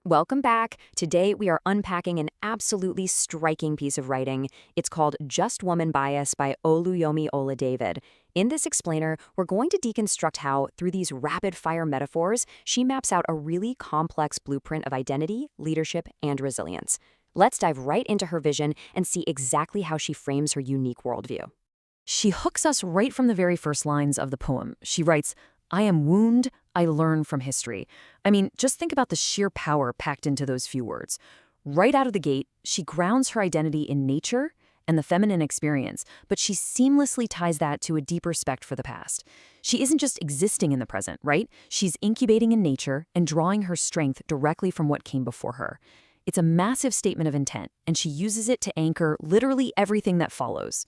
Welcome back. Today we are unpacking an absolutely striking piece of writing. It's called Just Woman Bias by Oluyomi Oladevid. In this explainer, we're going to deconstruct how, through these rapid-fire metaphors, she maps out a really complex blueprint of identity, leadership, and resilience. Let's dive right into her vision and see exactly how she frames her unique worldview. She hooks us right from the very first lines of the poem. She writes, "I am wound, I learn from history." I mean, just think about the sheer power packed into those few words. Right out of the gate, she grounds her identity in nature and the feminine experience, but she seamlessly ties that to a deep respect for the past. She isn't just existing in the present, right? She's incubating in nature and drawing her strength directly from what came before her. It's a massive statement of intent, and she uses it to anchor literally everything that follows.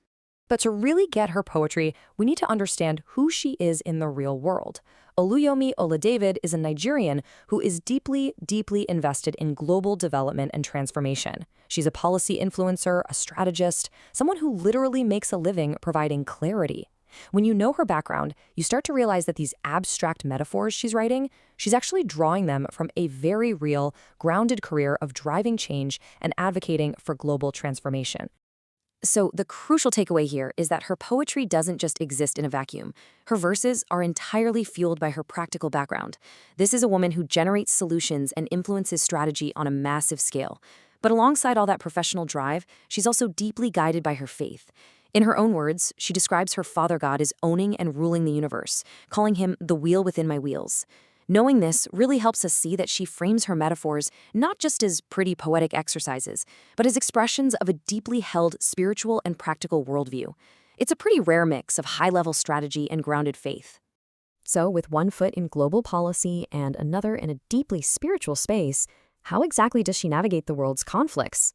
But to really get her poetry, we need to understand who she is in the real world. Oluyomi Oladevid is a Nigerian who is deeply, deeply invested in global development and transformation. She's a policy influencer, a strategist, someone who literally makes a living providing clarity. When you know her background, you start to realize that these abstract metaphors she's writing, she's actually drawing them from a very real, grounded career of driving change and advocating for global transformation. So the crucial takeaway here is that her poetry doesn't just exist in a vacuum. Her verses are entirely fueled by her practical background. This is a woman who generates solutions and influences strategy on a massive scale. But alongside all that professional drive, she's also deeply guided by her faith. In her own words, she describes her father God as owning and ruling the universe, calling him the wheel within my wheels. Knowing this really helps us see that she frames her metaphors not just as pretty poetic exercises, but as expressions of a deeply held spiritual and practical worldview. It's a pretty rare mix of high-level strategy and grounded faith. So, with one foot in global policy and another in a deeply spiritual space, how exactly does she navigate the world's conflicts?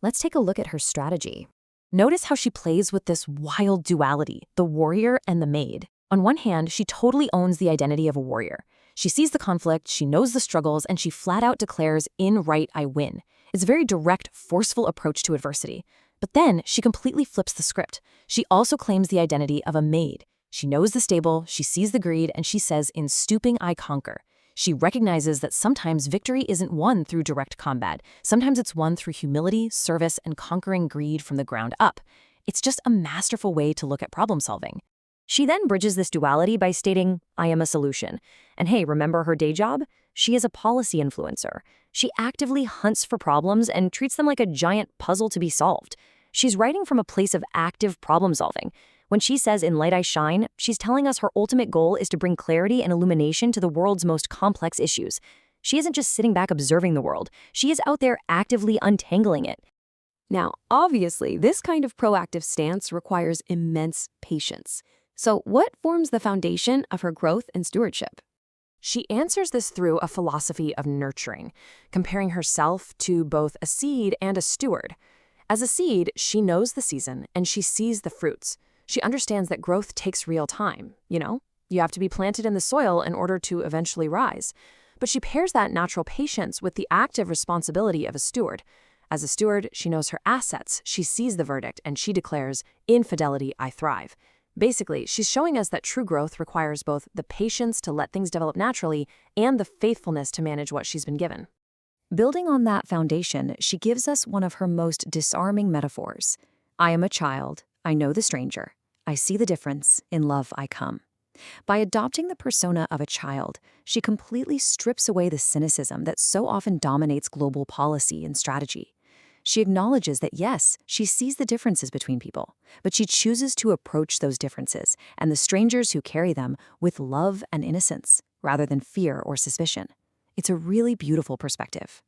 Let's take a look at her strategy. Notice how she plays with this wild duality, the warrior and the maid. On one hand, she totally owns the identity of a warrior. She sees the conflict, she knows the struggles, and she flat out declares, "In right, I win." It's a very direct, forceful approach to adversity. But then she completely flips the script. She also claims the identity of a maid. She knows the stable, she sees the greed, and she says, "In stooping, I conquer." She recognizes that sometimes victory isn't won through direct combat. Sometimes it's won through humility, service, and conquering greed from the ground up. It's just a masterful way to look at problem solving. She then bridges this duality by stating, "I am a solution." And hey, remember her day job? She is a policy influencer. She actively hunts for problems and treats them like a giant puzzle to be solved. She's writing from a place of active problem solving. When she says, "In light I shine," she's telling us her ultimate goal is to bring clarity and illumination to the world's most complex issues. She isn't just sitting back observing the world. She is out there actively untangling it. Now, obviously, this kind of proactive stance requires immense patience. So what forms the foundation of her growth and stewardship? She answers this through a philosophy of nurturing, comparing herself to both a seed and a steward. As a seed, she knows the season and she sees the fruits. She understands that growth takes real time. You have to be planted in the soil in order to eventually rise. But she pairs that natural patience with the active responsibility of a steward. As a steward, she knows her assets, she sees the verdict, and she declares, "In fidelity, I thrive." Basically, she's showing us that true growth requires both the patience to let things develop naturally and the faithfulness to manage what she's been given. Building on that foundation, she gives us one of her most disarming metaphors. "I am a child. I know the stranger. I see the difference. In love I come." By adopting the persona of a child, she completely strips away the cynicism that so often dominates global policy and strategy. She acknowledges that yes, she sees the differences between people, but she chooses to approach those differences and the strangers who carry them with love and innocence, rather than fear or suspicion. It's a really beautiful perspective.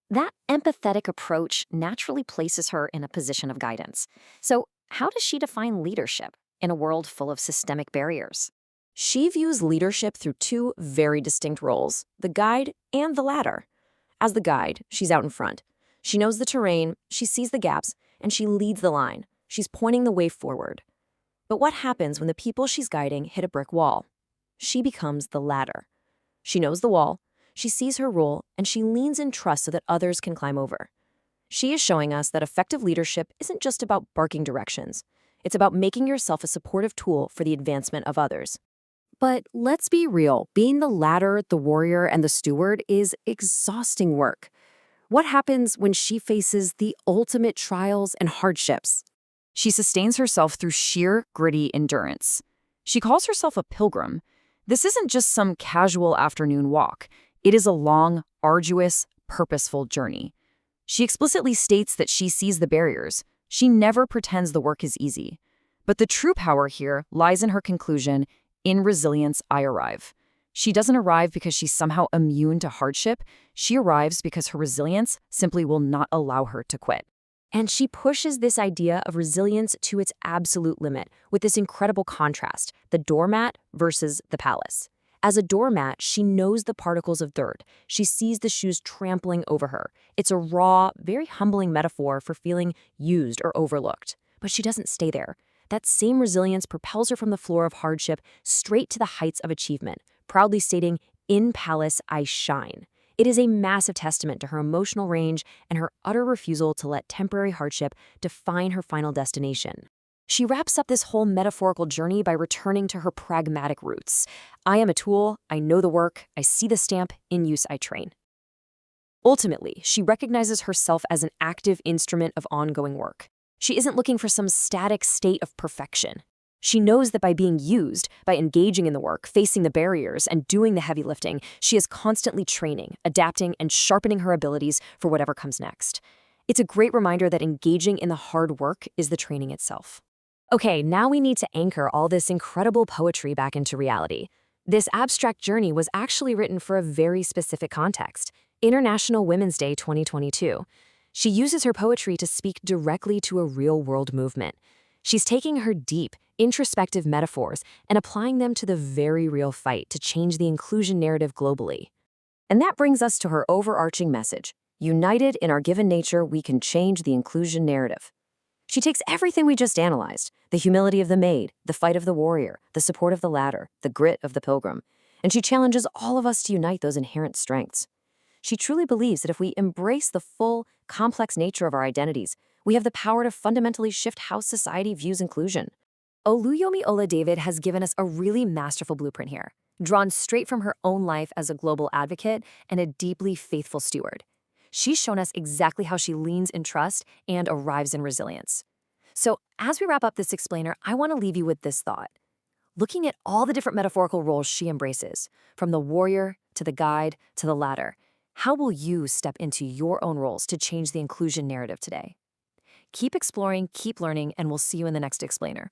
That empathetic approach naturally places her in a position of guidance. So, how does she define leadership in a world full of systemic barriers? She views leadership through two very distinct roles, the guide and the ladder. As the guide, she's out in front. She knows the terrain, she sees the gaps, and she leads the line. She's pointing the way forward. But what happens when the people she's guiding hit a brick wall? She becomes the ladder. She knows the wall, she sees her role, and she leans in trust so that others can climb over. She is showing us that effective leadership isn't just about barking directions. It's about making yourself a supportive tool for the advancement of others. But let's be real, being the ladder, the warrior, and the steward is exhausting work. What happens when she faces the ultimate trials and hardships? She sustains herself through sheer, gritty endurance. She calls herself a pilgrim. This isn't just some casual afternoon walk. It is a long, arduous, purposeful journey. She explicitly states that she sees the barriers. She never pretends the work is easy. But the true power here lies in her conclusion, "In resilience, I arrive." She doesn't arrive because she's somehow immune to hardship. She arrives because her resilience simply will not allow her to quit. And she pushes this idea of resilience to its absolute limit with this incredible contrast, the doormat versus the palace. As a doormat, she knows the particles of dirt. She sees the shoes trampling over her. It's a raw, very humbling metaphor for feeling used or overlooked. But she doesn't stay there. That same resilience propels her from the floor of hardship straight to the heights of achievement, proudly stating, "In palace, I shine." It is a massive testament to her emotional range and her utter refusal to let temporary hardship define her final destination. She wraps up this whole metaphorical journey by returning to her pragmatic roots. I am a tool, I know the work, I see the stamp, in use I train. Ultimately, she recognizes herself as an active instrument of ongoing work. She isn't looking for some static state of perfection. She knows that by being used, by engaging in the work, facing the barriers, and doing the heavy lifting, she is constantly training, adapting, and sharpening her abilities for whatever comes next. It's a great reminder that engaging in the hard work is the training itself. Okay, now we need to anchor all this incredible poetry back into reality. This abstract journey was actually written for a very specific context, International Women's Day 2022. She uses her poetry to speak directly to a real-world movement. She's taking her deep, introspective metaphors and applying them to the very real fight to change the inclusion narrative globally. And that brings us to her overarching message. United in our given nature, we can change the inclusion narrative. She takes everything we just analyzed, the humility of the maid, the fight of the warrior, the support of the ladder, the grit of the pilgrim, and she challenges all of us to unite those inherent strengths. She truly believes that if we embrace the full, complex nature of our identities, we have the power to fundamentally shift how society views inclusion. Oluyomi Ola-David has given us a really masterful blueprint here, drawn straight from her own life as a global advocate and a deeply faithful steward. She's shown us exactly how she leans in trust and arrives in resilience. So as we wrap up this explainer, I want to leave you with this thought. Looking at all the different metaphorical roles she embraces, from the warrior to the guide to the ladder, how will you step into your own roles to change the inclusion narrative today? Keep exploring, keep learning, and we'll see you in the next explainer.